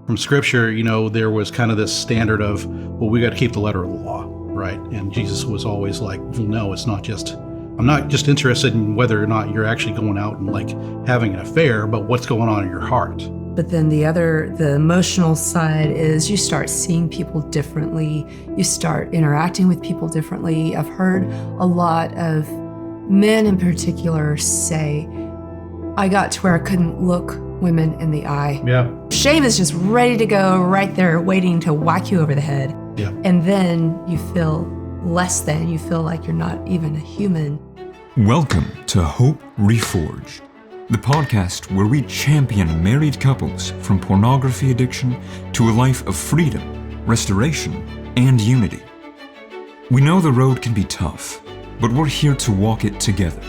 from Scripture, there was kind of this standard of, well, we got to keep the letter of the law, right? And Jesus was always like, well, no, I'm not just interested in whether or not you're actually going out and like having an affair, but what's going on in your heart. But then the emotional side is you start seeing people differently. You start interacting with people differently. I've heard a lot of men in particular say, I got to where I couldn't look women in the eye. Yeah. Shame is just ready to go right there waiting to whack you over the head. Yeah. And then you feel less than. You feel like you're not even a human. Welcome to Hope Reforged, the podcast where we champion married couples from pornography addiction to a life of freedom, restoration, and unity. We know the road can be tough, but we're here to walk it together.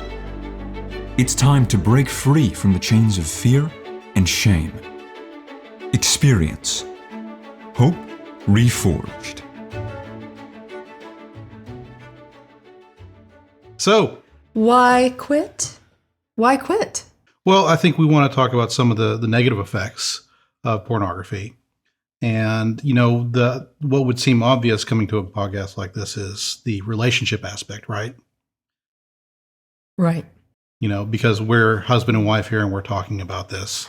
It's time to break free from the chains of fear and shame. Experience Hope Reforged. So, why quit? Why quit? Well, I think we want to talk about some of the negative effects of pornography. And, what would seem obvious coming to a podcast like this is the relationship aspect, right? Right. Because we're husband and wife here and we're talking about this.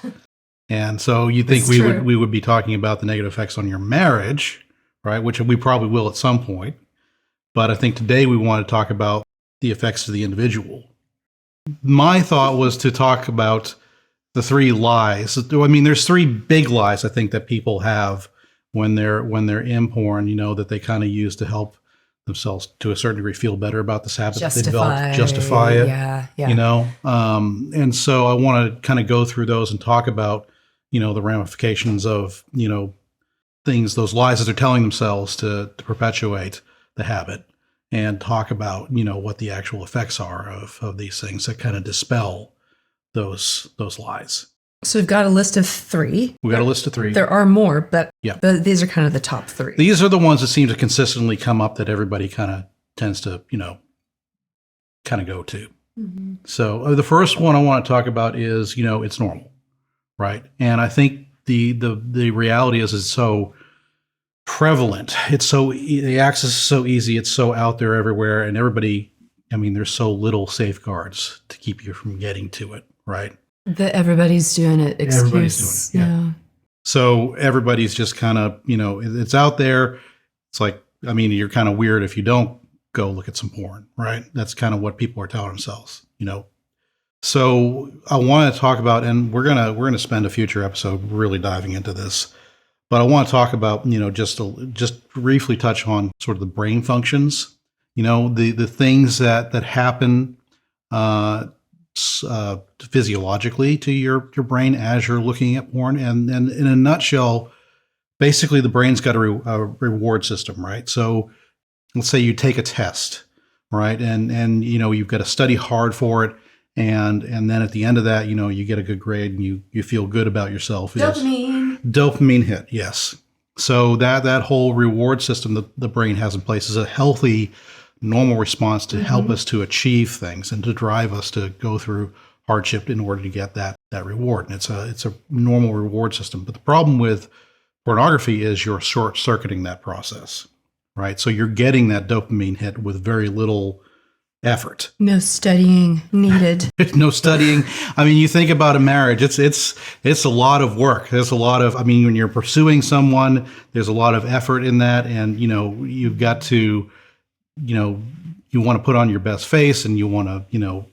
And so you think we would be talking about the negative effects on your marriage, right? Which we probably will at some point. But I think today we want to talk about the effects to the individual. My thought was to talk about the three lies. I mean, there's three big lies I think that people have when they're in porn, that they kind of use to help themselves to a certain degree feel better about this habit that they developed, justify it. Yeah. And so I want to kind of go through those and talk about, the ramifications of, things, those lies that they're telling themselves to perpetuate the habit, and talk about, what the actual effects are of these things that kind of dispel those lies. So we've got a list of three. We got a list of three. There are more, but yeah. These are kind of the top three. These are the ones that seem to consistently come up that everybody kind of tends to, kind of go to. Mm-hmm. So the first one I want to talk about is, it's normal, right? And I think the reality is it's so prevalent. The access is so easy. It's so out there everywhere, and everybody. I mean, there's so little safeguards to keep you from getting to it, right? The everybody's doing it excuse. Everybody's doing it. Yeah. So everybody's just kind of, it's out there. It's like, I mean, you're kind of weird if you don't go look at some porn, right? That's kind of what people are telling themselves, So I want to talk about, and we're gonna spend a future episode really diving into this, but I want to talk about, just briefly touch on sort of the brain functions, the things that happen physiologically to your brain as you're looking at porn. And in a nutshell, basically the brain's got a reward system, right? So let's say you take a test, right? And you've got to study hard for it. And then at the end of that, you get a good grade and you feel good about yourself. Dopamine hit. Yes. So that whole reward system that the brain has in place is a healthy, normal response to help us to achieve things and to drive us to go through hardship in order to get that reward. And it's a normal reward system. But the problem with pornography is you're short-circuiting that process, right? So you're getting that dopamine hit with very little effort. No studying needed. No studying. I mean, you think about a marriage, it's a lot of work. There's a lot of, when you're pursuing someone, there's a lot of effort in that. And, you've got to, you want to put on your best face and you want to,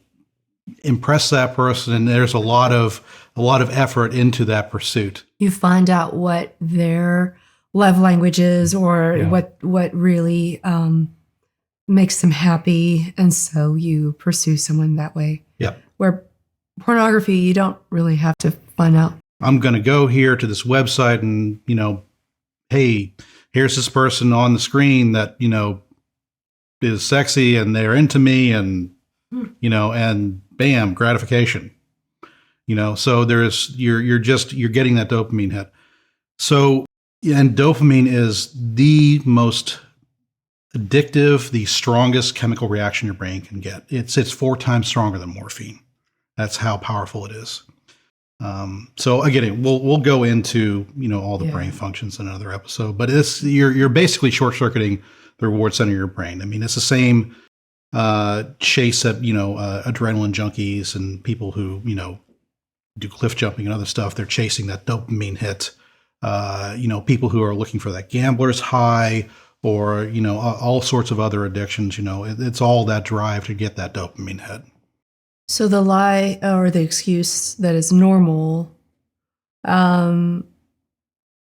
impress that person. And there's a lot of effort into that pursuit. You find out what their love language is, or what really makes them happy. And so you pursue someone that way. Yeah. Where pornography, you don't really have to find out. I'm going to go here to this website and, hey, here's this person on the screen that, is sexy and they're into me and, and bam, gratification, so you're getting that dopamine hit. So, and dopamine is the most addictive, the strongest chemical reaction your brain can get. It's 4 times stronger than morphine. That's how powerful it is. So again, we'll go into all the Yeah. brain functions in another episode, but you're basically short circuiting the reward center of your brain. I mean, it's the same chase that adrenaline junkies and people who do cliff jumping and other stuff. They're chasing that dopamine hit. People who are looking for that gambler's high, or all sorts of other addictions. It's all that drive to get that dopamine hit. So the lie or the excuse that is normal, then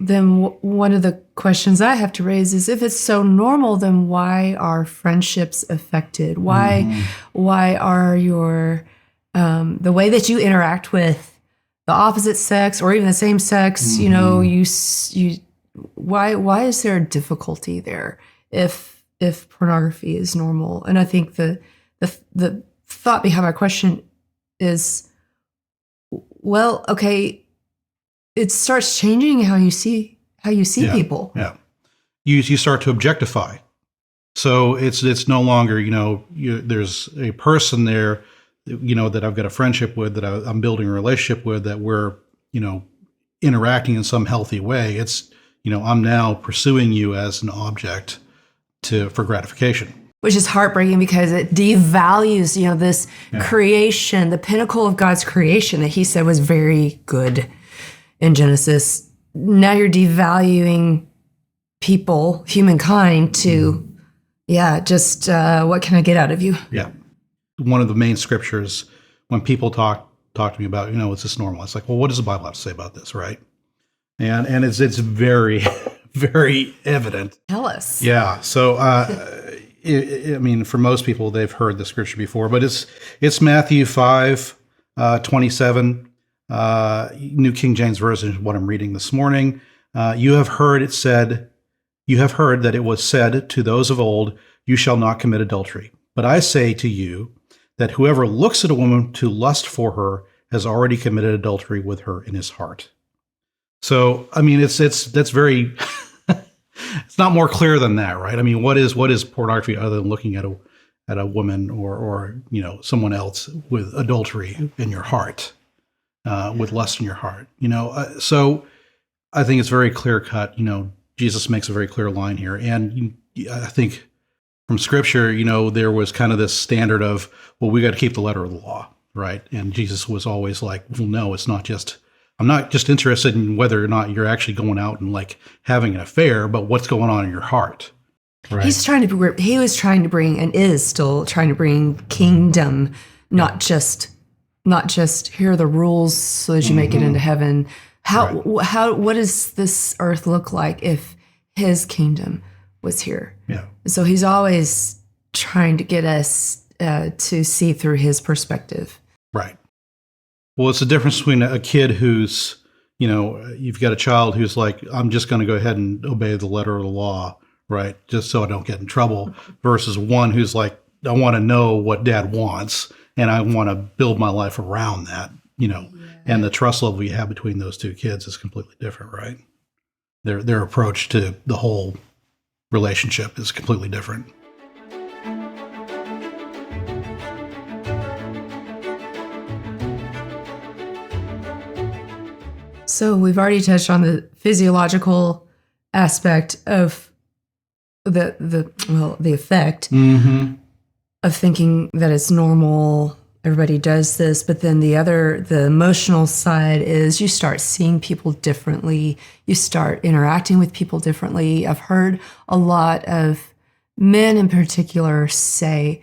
one of the questions I have to raise is, if it's so normal, then why are friendships affected? Why are your the way that you interact with the opposite sex or even the same sex? Why is there a difficulty there if pornography is normal? And I think the thought behind my question is, well, okay, it starts changing how you see people. Yeah, you start to objectify. So it's no longer there's a person there that I've got a friendship with, that I'm building a relationship with, that we're interacting in some healthy way. It's I'm now pursuing you as an object for gratification. Which is heartbreaking, because it devalues, this creation, the pinnacle of God's creation that he said was very good in Genesis. Now you're devaluing people, humankind, to, what can I get out of you? Yeah. One of the main scriptures, when people talk to me about, is this normal? It's like, well, what does the Bible have to say about this, right? And it's very, very evident. Tell us. Yeah. So, for most people, they've heard the scripture before, but it's Matthew 5:27, New King James Version is what I'm reading this morning. You have heard that it was said to those of old, you shall not commit adultery. But I say to you that whoever looks at a woman to lust for her has already committed adultery with her in his heart. So, that's very, it's not more clear than that, right? What is pornography other than looking at a woman or someone else with adultery in your heart, with lust in your heart? So I think it's very clear cut. Jesus makes a very clear line here, and I think from Scripture, there was kind of this standard of, well, we got to keep the letter of the law, right? And Jesus was always like, well, no, it's not just. I'm not just interested in whether or not you're actually going out and having an affair, but what's going on in your heart. Right? He was trying to bring, and is still trying to bring, kingdom, not just here are the rules so that you make it into heaven. What does this earth look like if his kingdom was here? Yeah. So he's always trying to get us to see through his perspective. Right. Well, it's the difference between a kid who's, you've got a child who's like, I'm just going to go ahead and obey the letter of the law, right? Just so I don't get in trouble, versus one who's like, I want to know what dad wants and I want to build my life around that, and the trust level you have between those two kids is completely different, right? Their approach to the whole relationship is completely different. So we've already touched on the physiological aspect of the effect of thinking that it's normal, everybody does this, but then the emotional side is you start seeing people differently, you start interacting with people differently. I've heard a lot of men in particular say,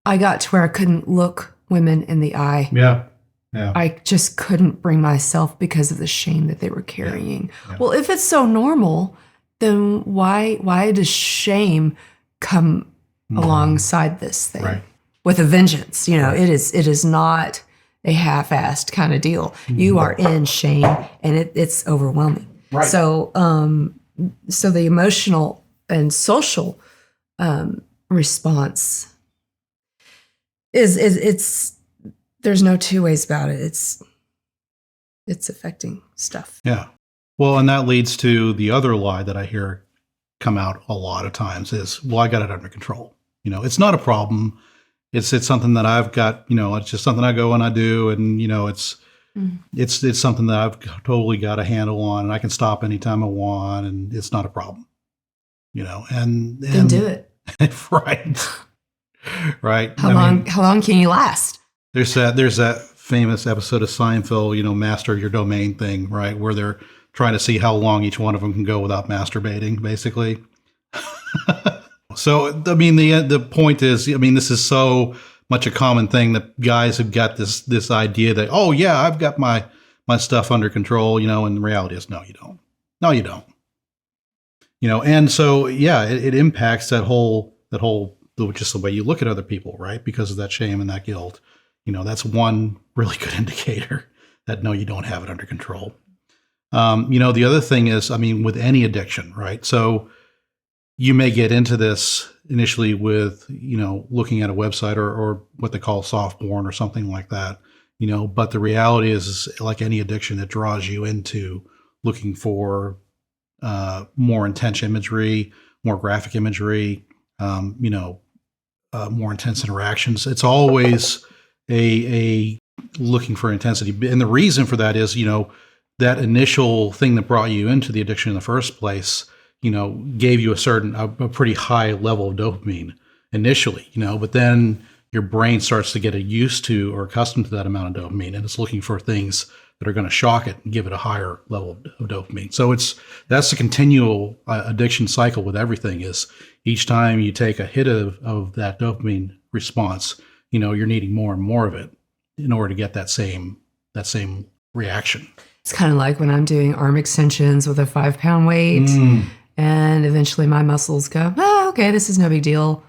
I got to where I couldn't look women in the eye. Yeah. I just couldn't bring myself because of the shame that they were carrying. Yeah. Well, if it's so normal, then why does shame come alongside this thing with a vengeance? It is not a half-assed kind of deal. You are in shame, and it's overwhelming. Right. So the emotional and social response is there's no two ways about it. It's affecting stuff. Yeah. Well, and that leads to the other lie that I hear come out a lot of times is, well, I got it under control. It's not a problem. It's something that I've got, it's just something I go and I do. And, It's something that I've totally got a handle on, and I can stop anytime I want, and it's not a problem, and Then do it. right. Right. How long can you last? There's that famous episode of Seinfeld, master your domain thing, right? Where they're trying to see how long each one of them can go without masturbating, basically. So, the point is, this is so much a common thing that guys have got this idea that, oh yeah, I've got my stuff under control, and the reality is, no, you don't. No, you don't. And so, yeah, it impacts that whole just the way you look at other people, right? Because of that shame and that guilt. That's one really good indicator that no, you don't have it under control. The other thing is, with any addiction, right? So you may get into this initially with, looking at a website or what they call soft porn or something like that, but the reality is like any addiction, it draws you into looking for more intense imagery, more graphic imagery, more intense interactions. It's always a looking for intensity. And the reason for that is, that initial thing that brought you into the addiction in the first place, gave you a pretty high level of dopamine initially, but then your brain starts to get used to or accustomed to that amount of dopamine, and it's looking for things that are going to shock it and give it a higher level of dopamine. So that's the continual addiction cycle with everything. Is each time you take a hit of that dopamine response, you're needing more and more of it in order to get that same reaction. It's kind of like when I'm doing arm extensions with a 5-pound weight, and eventually my muscles go, oh, okay, this is no big deal.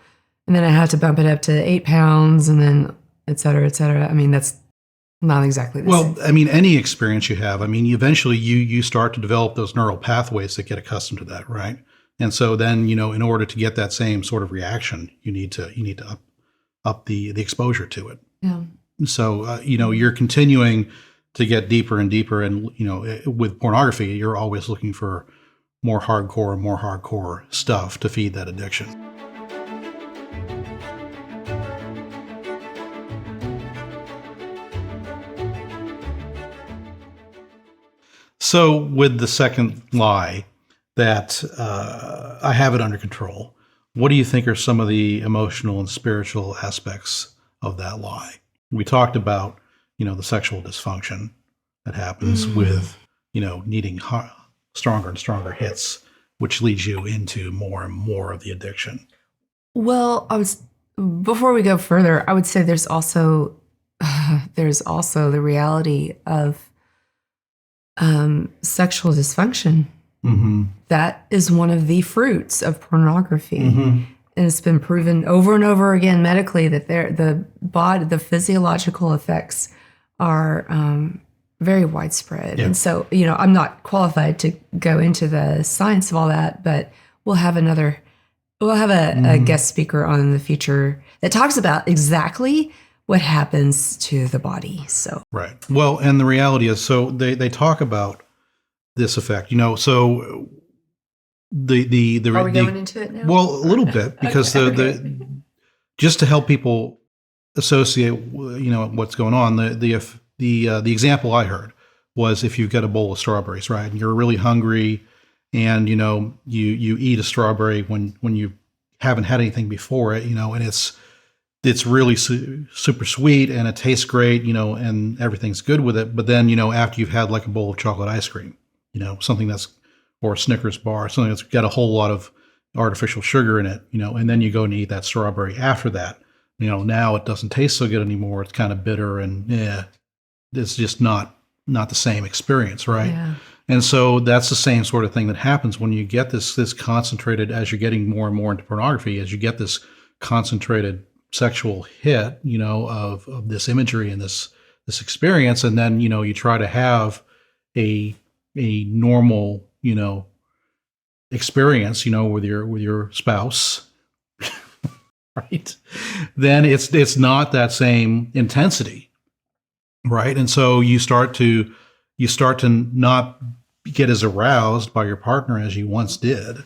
And then I have to bump it up to 8 pounds, and then et cetera, et cetera. That's not exactly the same. Well, any experience you have, eventually you start to develop those neural pathways that get accustomed to that, right? And so then, in order to get that same sort of reaction, you need to up the exposure to it. Yeah. So, you're continuing to get deeper and deeper. And, with pornography, you're always looking for more hardcore stuff to feed that addiction. So with the second lie that I have it under control, what do you think are some of the emotional and spiritual aspects of that lie? We talked about, the sexual dysfunction that happens with, needing stronger and stronger hits, which leads you into more and more of the addiction. Well, before we go further, I would say there's also the reality of sexual dysfunction. Mm-hmm. That is one of the fruits of pornography. Mm-hmm. And it's been proven over and over again medically that the physiological effects are very widespread. Yeah. And so, I'm not qualified to go into the science of all that, but we'll have a guest speaker on in the future that talks about exactly what happens to the body. So right. Well, and the reality is, so they talk about this effect, so the are we going into it now? Well, a little bit, because Okay. the just to help people associate, what's going on. The example I heard was if you've got a bowl of strawberries, right, and you're really hungry, and you eat a strawberry when you haven't had anything before it, and it's really super sweet and it tastes great, and everything's good with it. But then, after you've had like a bowl of chocolate ice cream, something or a Snickers bar, something that's got a whole lot of artificial sugar in it, and then you go and eat that strawberry after that, now it doesn't taste so good anymore. It's kind of bitter, and it's just not the same experience, right? Yeah. And so that's the same sort of thing that happens when you get this concentrated, as you're getting more and more into pornography, as you get this concentrated sexual hit, of this imagery and this experience, and then you try to have a normal experience with your spouse, right? Then it's not that same intensity, right? And so you start to not get as aroused by your partner as you once did.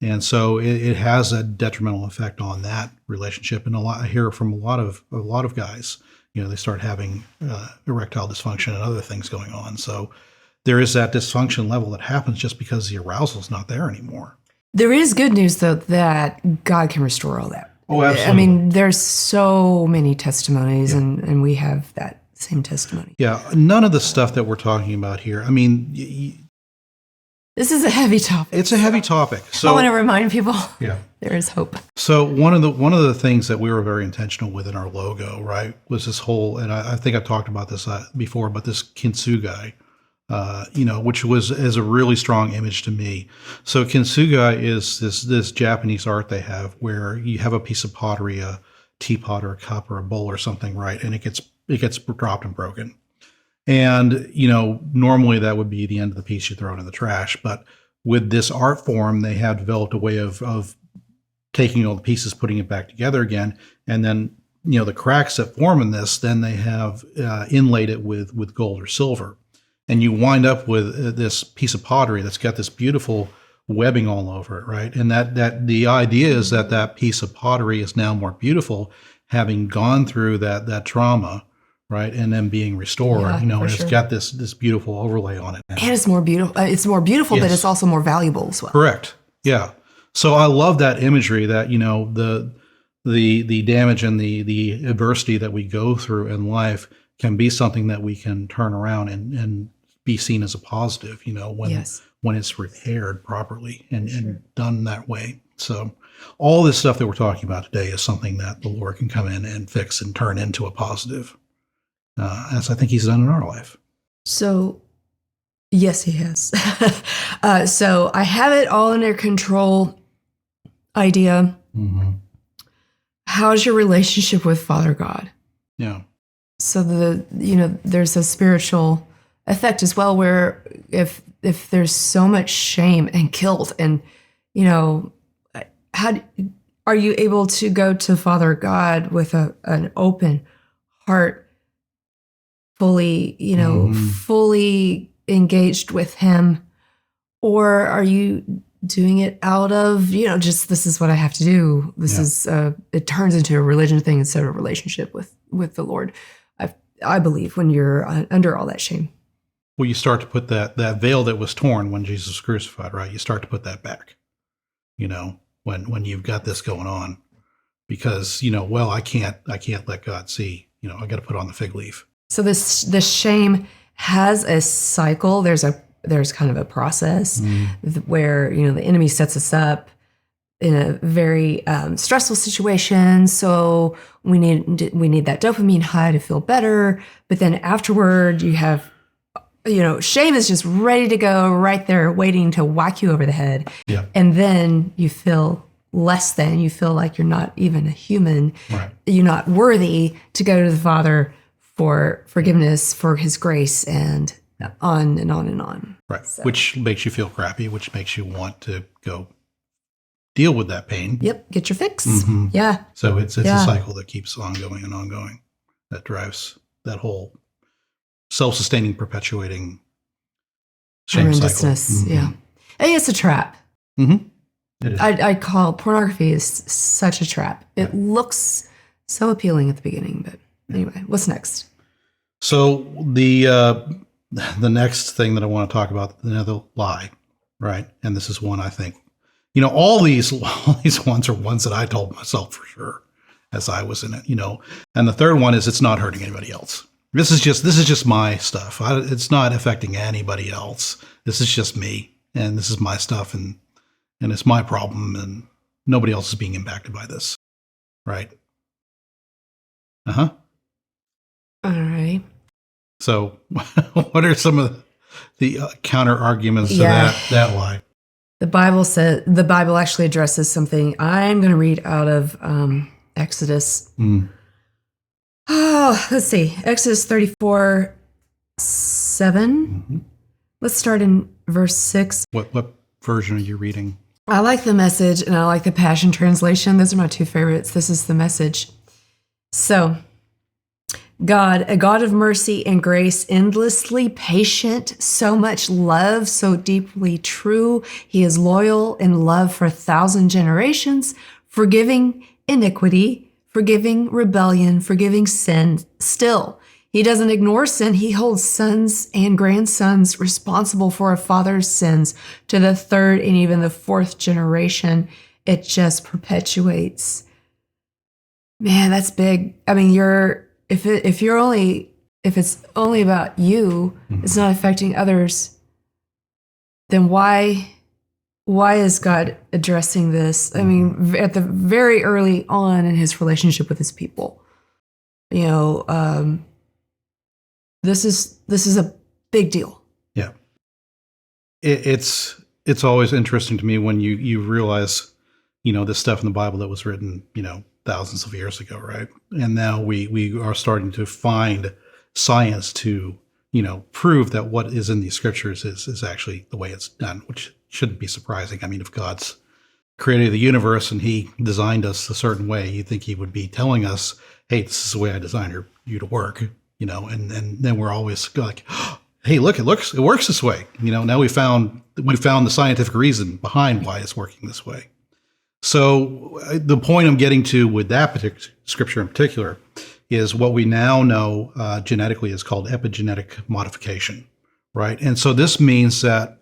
And so it has a detrimental effect on that relationship. And I hear from a lot of guys, they start having erectile dysfunction and other things going on. So there is that dysfunction level that happens just because the arousal is not there anymore. There is good news, though, that God can restore all that. Oh, absolutely. I mean, there's so many testimonies, and we have that same testimony. Yeah, none of the stuff that we're talking about here, I mean, This is a heavy topic. it's a heavy topic. So I want to remind people yeah. there is hope. So one of the things that we were very intentional with in our logo, right, was this whole, and I think I've talked about this before, but this kintsugai, which is a really strong image to me. So kintsugai is this Japanese art they have where you have a piece of pottery, a teapot or a cup or a bowl or something, right, and it gets dropped and broken. And, normally that would be the end of the piece, you throw it in the trash. But with this art form, they have developed a way of taking all the pieces, putting it back together again. And then, the cracks that form in this, then they have inlaid it with gold or silver. And you wind up with this piece of pottery that's got this beautiful webbing all over it, right? And that the idea is that piece of pottery is now more beautiful, having gone through that trauma, right, and then being restored, and it's got this beautiful overlay on it. And it's more beautiful. It's more beautiful, Yes. but it's also more valuable as well. Correct. Yeah. So I love that imagery that the damage and the adversity that we go through in life can be something that we can turn around and be seen as a positive. When it's repaired properly and done that way. So all this stuff that we're talking about today is something that the Lord can come in and fix and turn into a positive. As I think He's done in our life. So, yes, He has. So I have it all under control idea. Mm-hmm. How's your relationship with Father God? Yeah. So there's a spiritual effect as well, where if there's so much shame and guilt, and are you able to go to Father God with an open heart, fully, fully engaged with Him? Or are you doing it out of, just this is what I have to do? This is, it turns into a religion thing instead of a relationship with the Lord. I believe when you're under all that shame. Well, you start to put that veil that was torn when Jesus was crucified, right? You start to put that back, when you've got this going on, because, I can't let God see, I got to put on the fig leaf. So this shame has a cycle. There's kind of a process where the enemy sets us up in a very stressful situation. So we need that dopamine high to feel better. But then afterward, you have shame is just ready to go right there, waiting to whack you over the head. Yeah. And then you feel less than. You feel like you're not even a human. Right. You're not worthy to go to the Father for forgiveness, for His grace, and on and on and on. Right. So. Which makes you feel crappy, which makes you want to go deal with that pain. Yep. Get your fix. Mm-hmm. Yeah. So it's a cycle that keeps ongoing and ongoing. That drives that whole self-sustaining, perpetuating shame cycle. Mm-hmm. Yeah. I think it's a trap. Mm-hmm. It is. I call pornography is such a trap. It looks so appealing at the beginning, but anyway, what's next? So the next thing that I want to talk about, another lie, right? And this is one I think, all these ones are ones that I told myself for sure as I was in it, And the third one is it's not hurting anybody else. This is just my stuff. It's not affecting anybody else. This is just me, and this is my stuff, and it's my problem, and nobody else is being impacted by this, right? Uh-huh. All right. So what are some of the counter arguments to that lie? The Bible actually addresses something. I'm going to read out of Exodus. Oh, let's see. Exodus 34, 7. Mm-hmm. Let's start in verse 6. What version are you reading? I like the Message and I like the Passion Translation. Those are my two favorites. This is the Message. So, God, a God of mercy and grace, endlessly patient, so much love, so deeply true. He is loyal in love for 1,000 generations, forgiving iniquity, forgiving rebellion, forgiving sin. Still, he doesn't ignore sin. He holds sons and grandsons responsible for a father's sins to the third and even the fourth generation. It just perpetuates. Man, that's big. I mean, if it's only about you, it's not affecting others, then why is God addressing this? I mean, at the very early on in his relationship with his people, this is a big deal. Yeah. It's always interesting to me when you realize, this stuff in the Bible that was written, thousands of years ago, right? And now we are starting to find science to, prove that what is in these scriptures is actually the way it's done, which shouldn't be surprising. I mean, if God's created the universe and he designed us a certain way, you'd think he would be telling us, hey, this is the way I designed you to work, and then we're always like, hey, look, it works this way. Now we found the scientific reason behind why it's working this way. So the point I'm getting to with that particular scripture in particular is what we now know genetically is called epigenetic modification, right? And so this means that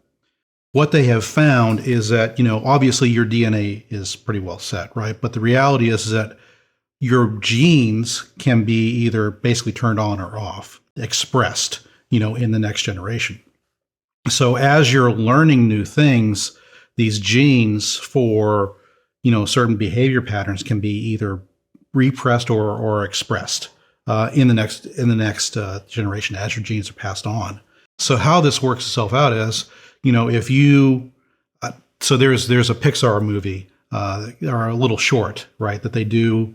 what they have found is that, obviously your DNA is pretty well set, right? But the reality is that your genes can be either basically turned on or off, expressed, in the next generation. So as you're learning new things, these genes for certain behavior patterns can be either repressed or expressed in the next generation as your genes are passed on. So how this works itself out is, if you, so there's a Pixar movie or a little short, right, that they do,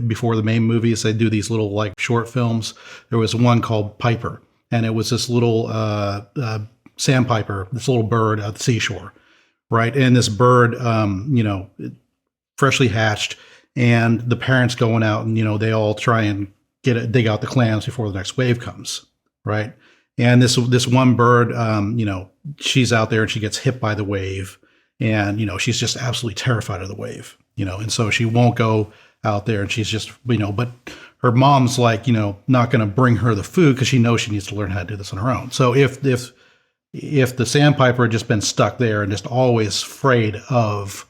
before the main movies, they do these little like short films. There was one called Piper, and it was this little sandpiper, this little bird at the seashore. Right. And this bird, freshly hatched, and the parents going out and, they all try and dig out the clams before the next wave comes. Right. And this one bird, she's out there and she gets hit by the wave, and, she's just absolutely terrified of the wave, and so she won't go out there, and she's just, but her mom's like, not going to bring her the food because she knows she needs to learn how to do this on her own. So if the sandpiper had just been stuck there and just always afraid of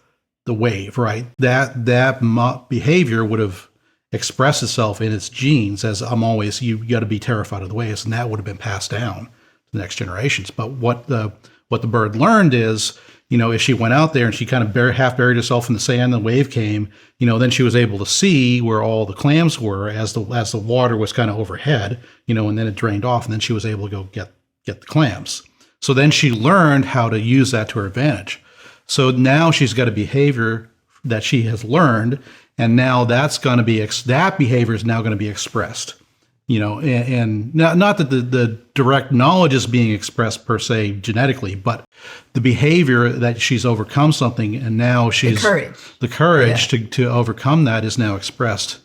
the wave, right, that behavior would have expressed itself in its genes as you got to be terrified of the waves, and that would have been passed down to the next generations. But what the bird learned is, if she went out there and she kind of half buried herself in the sand, and the wave came, then she was able to see where all the clams were as the water was kind of overhead, and then it drained off, and then she was able to go get the clams. So then she learned how to use that to her advantage. So now she's got a behavior that she has learned, and now that behavior is now going to be expressed. And not that the direct knowledge is being expressed per se genetically, but the behavior that she's overcome something, and now the courage to overcome that is now expressed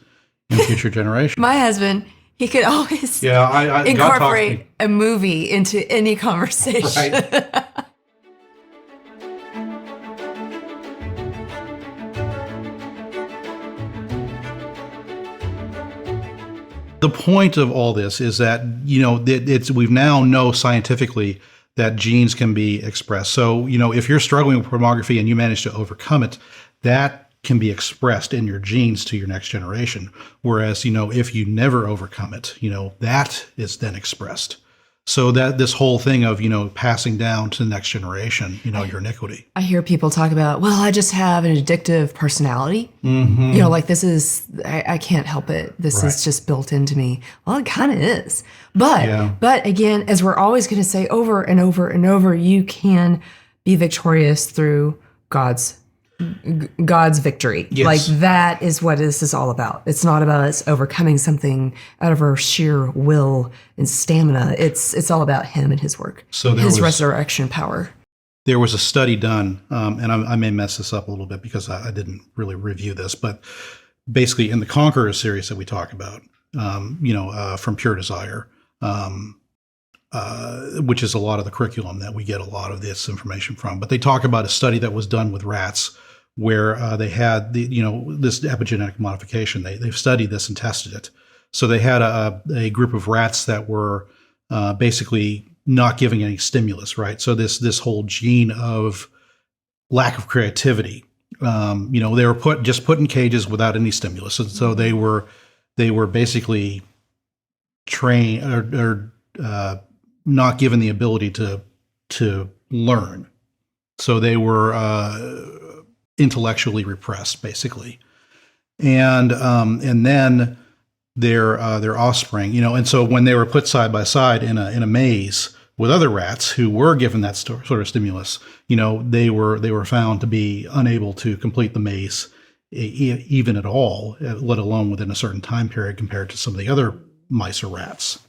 in future generations. My husband, he could always incorporate a movie into any conversation. Right. The point of all this is that, we now know scientifically that genes can be expressed. So, if you're struggling with pornography and you manage to overcome it, that can be expressed in your genes to your next generation. Whereas, if you never overcome it, that is then expressed. So that this whole thing of, passing down to the next generation, your iniquity. I hear people talk about, well, I just have an addictive personality. Mm-hmm. Like this is, I can't help it. This is just built into me. Well, it kind of is. But again, as we're always going to say over and over and over, you can be victorious through God's victory. Yes. Like that is what this is all about. It's not about us overcoming something out of our sheer will and stamina. It's all about him and his work. So his resurrection power. There was a study done, and I may mess this up a little bit because I didn't really review this, but basically in the Conqueror series that we talk about, from Pure Desire, which is a lot of the curriculum that we get a lot of this information from. But they talk about a study that was done with rats where they had this epigenetic modification. They've studied this and tested it. So they had a group of rats that were basically not giving any stimulus, right? So this whole gene of lack of creativity, they were put in cages without any stimulus, and so they were basically trained or not given the ability to learn. So they were intellectually repressed, basically, and then their offspring, and so when they were put side by side in a maze with other rats who were given that sort of stimulus, they were found to be unable to complete the maze even at all, let alone within a certain time period compared to some of the other mice or rats.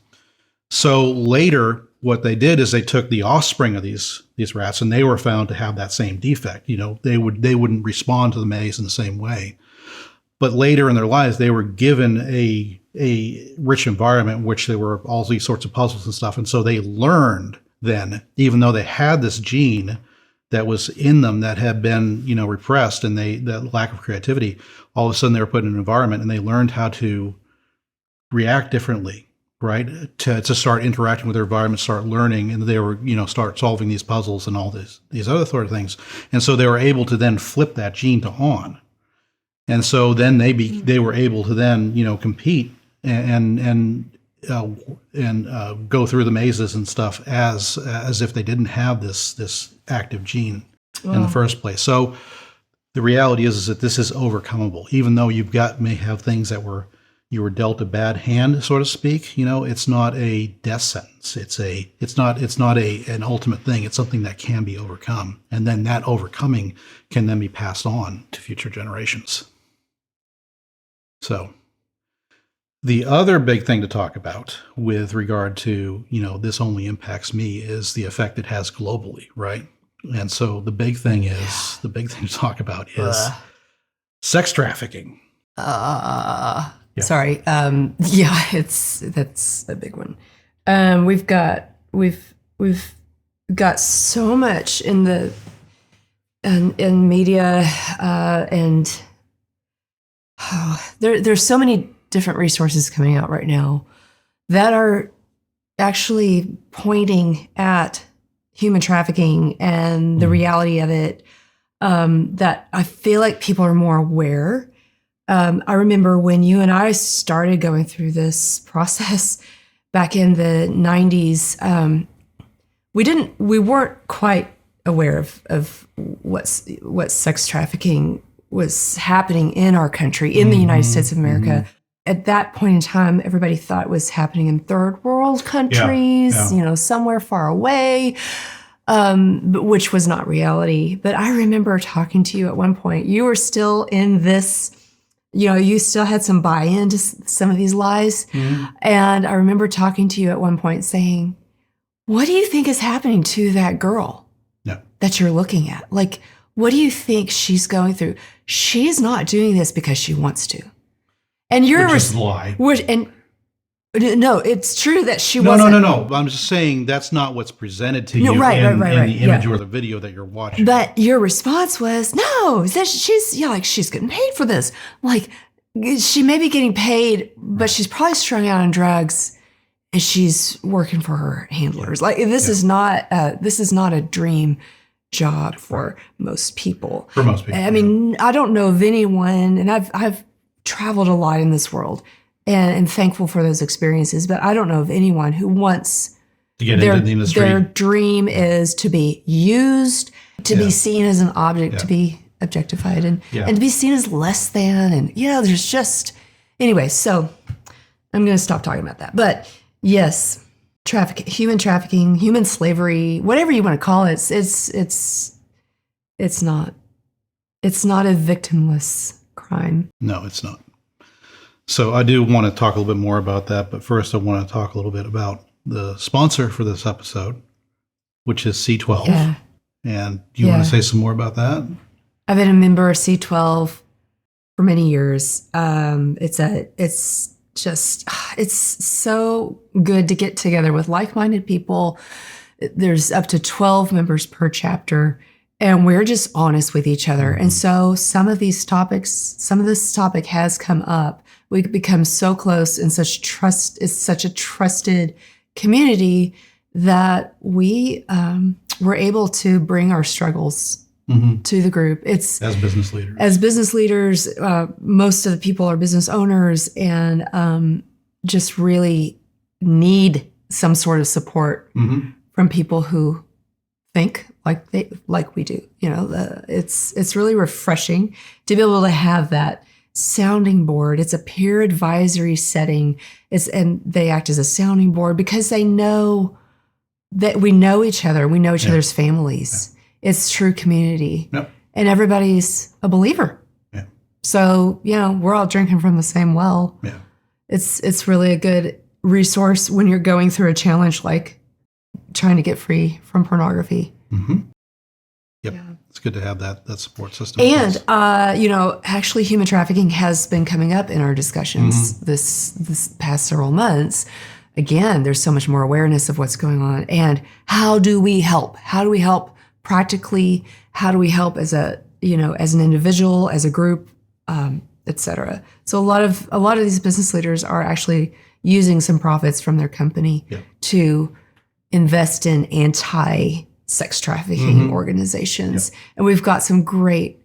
So later, what they did is they took the offspring of these rats, and they were found to have that same defect. They wouldn't respond to the maze in the same way. But later in their lives, they were given a rich environment in which there were all these sorts of puzzles and stuff. And so they learned then, even though they had this gene that was in them that had been, repressed, and that lack of creativity, all of a sudden they were put in an environment and they learned how to react differently, right? To start interacting with their environment, start learning, and they were, start solving these puzzles and all these other sort of things. And so they were able to then flip that gene to on. And so then they were able to then, compete and go through the mazes and stuff as if they didn't have this active gene in the first place. So the reality is that this is overcomable, even though may have things that you were dealt a bad hand, so to speak. It's not a death sentence. It's not an ultimate thing. It's something that can be overcome, and then that overcoming can then be passed on to future generations. So the other big thing to talk about with regard to, this only impacts me, is the effect it has globally, right? And so the big thing to talk about is sex trafficking. Yeah. Sorry. That's a big one. We've got so much in media, and there's so many different resources coming out right now that are actually pointing at human trafficking and the reality of it, that I feel like people are more aware. I remember when you and I started going through this process back in the 90s, we weren't quite aware of what sex trafficking was happening in our country, in the United States of America. At that point in time, everybody thought it was happening in third world countries, somewhere far away, which was not reality. But I remember talking to you at one point. You were still in this, you still had some buy-in to some of these lies. And I remember talking to you at one point saying, what do you think is happening to that girl that you're looking at? Like, what do you think she's going through? She's not doing this because she wants to. And you're Which is a lie. No, it's true that she wasn't. No. I'm just saying that's not what's presented to you in the image or the video that you're watching. But your response was, no, that she's getting paid for this. Like, she may be getting paid, but she's probably strung out on drugs and she's working for her handlers. Like, this is not a dream job for most people. For most people. I mean, I don't know of anyone, and I've traveled a lot in this world, and thankful for those experiences, but I don't know of anyone who wants to get into the industry. Their dream is to be used, to be seen as an object, to be objectified, and to be seen as less than, and there's just anyway. So I'm going to stop talking about that. But yes, human trafficking, human slavery, whatever you want to call it, it's not a victimless crime. No, it's not. So I do want to talk a little bit more about that, but first I want to talk a little bit about the sponsor for this episode, which is C12. Yeah. And do you want to say some more about that? I've been a member of C12 for many years. It's so good to get together with like-minded people. There's up to 12 members per chapter, and we're just honest with each other. And so some of this topic has come up. We become so close and it's such a trusted community that we were able to bring our struggles to the group. It's as business leaders. As business leaders, most of the people are business owners and just really need some sort of support from people who think like we do. It's really refreshing to be able to have that sounding board. It's a peer advisory setting. And they act as a sounding board because they know that we know each other. We know each other's families. Yeah. It's true community. Yep. And everybody's a believer. Yeah. So, we're all drinking from the same well. Yeah. It's really a good resource when you're going through a challenge like trying to get free from pornography. Yep. Yeah. It's good to have that support system. And, actually human trafficking has been coming up in our discussions this past several months. Again, there's so much more awareness of what's going on. And how do we help? How do we help practically? How do we help as an individual, as a group, et cetera? So a lot of these business leaders are actually using some profits from their company to invest in anti-sex trafficking organizations. Yep. And we've got some great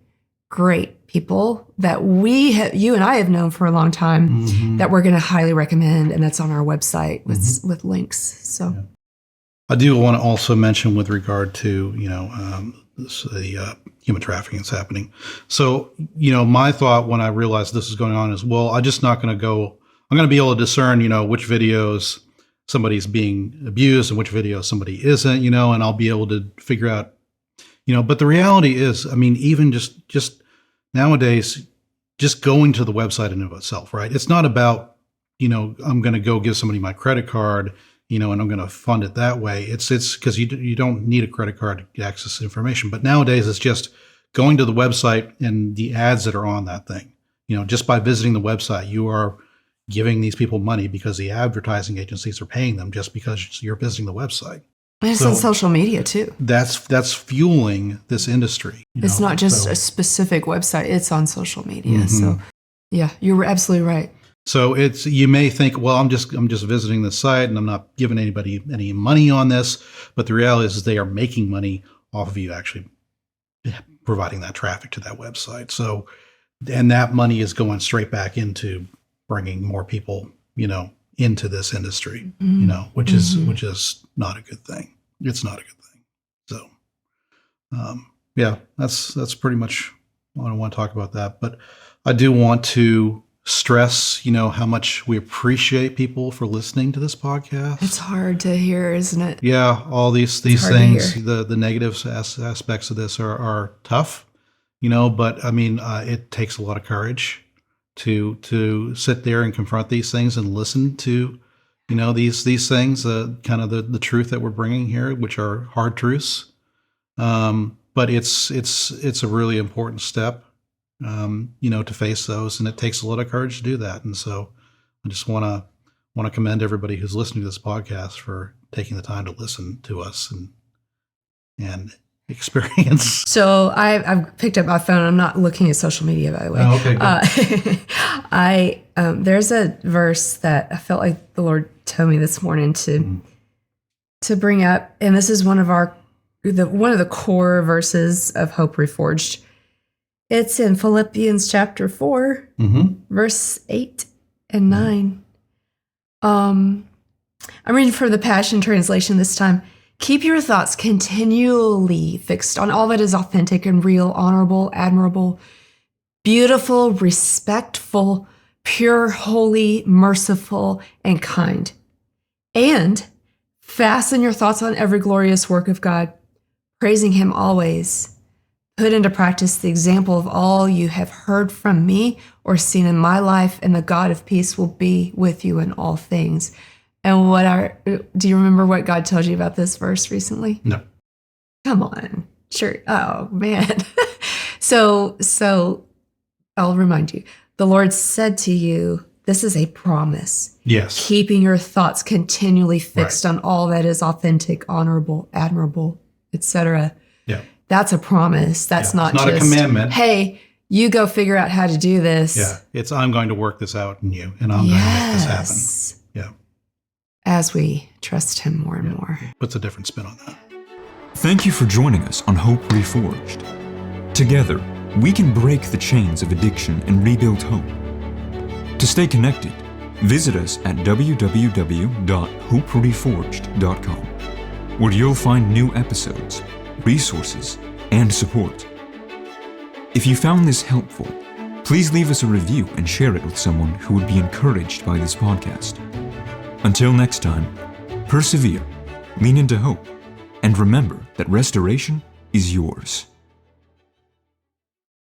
people that you and I have known for a long time that we're going to highly recommend. And that's on our website with links. So I do want to also mention with regard to, the human trafficking that's happening. So, my thought when I realized this is going on is, well, I'm just not going to go, I'm going to be able to discern, which videos somebody's being abused and which videos somebody isn't, and I'll be able to figure out, but the reality is, even just nowadays, just going to the website in and of itself, right? It's not about, I'm going to go give somebody my credit card, and I'm going to fund it that way. It's because you don't need a credit card to access information. But nowadays, it's just going to the website and the ads that are on that thing. Just by visiting the website, you are giving these people money because the advertising agencies are paying them just because you're visiting the website. And it's on social media too. That's fueling this industry. It's not just a specific website; it's on social media. So, yeah, you're absolutely right. So you may think, well, I'm just visiting the site and I'm not giving anybody any money on this, but the reality is they are making money off of you actually providing that traffic to that website. So, and that money is going straight back into bringing more people, into this industry, which is not a good thing. It's not a good thing. So, that's pretty much what I want to talk about that. But I do want to stress, how much we appreciate people for listening to this podcast. It's hard to hear, isn't it? Yeah, all these things, the negative aspects of this are tough, but it takes a lot of courage to sit there and confront these things and listen to, these things, kind of the truth that we're bringing here, which are hard truths. But it's a really important step, to face those, and it takes a lot of courage to do that. And so I just want to commend everybody who's listening to this podcast for taking the time to listen to us and experience. So I've picked up my phone. I'm not looking at social media, by the way. Oh, okay, good. There's a verse that I felt like the Lord told me this morning to bring up, and this is one of the core verses of Hope Reforged. It's in Philippians chapter 4, verse 8 and 9. I'm reading from the Passion Translation this time. Keep your thoughts continually fixed on all that is authentic and real, honorable, admirable, beautiful, respectful, pure, holy, merciful, and kind. And fasten your thoughts on every glorious work of God, praising Him always. Put into practice the example of all you have heard from me or seen in my life, and the God of peace will be with you in all things. And do you remember what God told you about this verse recently? No. Come on. Sure. Oh, man. So I'll remind you. The Lord said to you, this is a promise. Yes. Keeping your thoughts continually fixed on all that is authentic, honorable, admirable, etc. Yeah. That's a promise. That's Yeah, not it's not just a commandment. Hey, you go figure out how to do this. Yeah, it's I'm going to work this out in you, and I'm going to make this happen. Yeah, as we trust him more and more. puts a different spin on that. Thank you for joining us on Hope Reforged. Together, we can break the chains of addiction and rebuild hope. To stay connected, visit us at www.hopereforged.com, where you'll find new episodes, resources, and support. If you found this helpful, please leave us a review and share it with someone who would be encouraged by this podcast. Until next time, persevere, lean into hope, and remember that restoration is yours.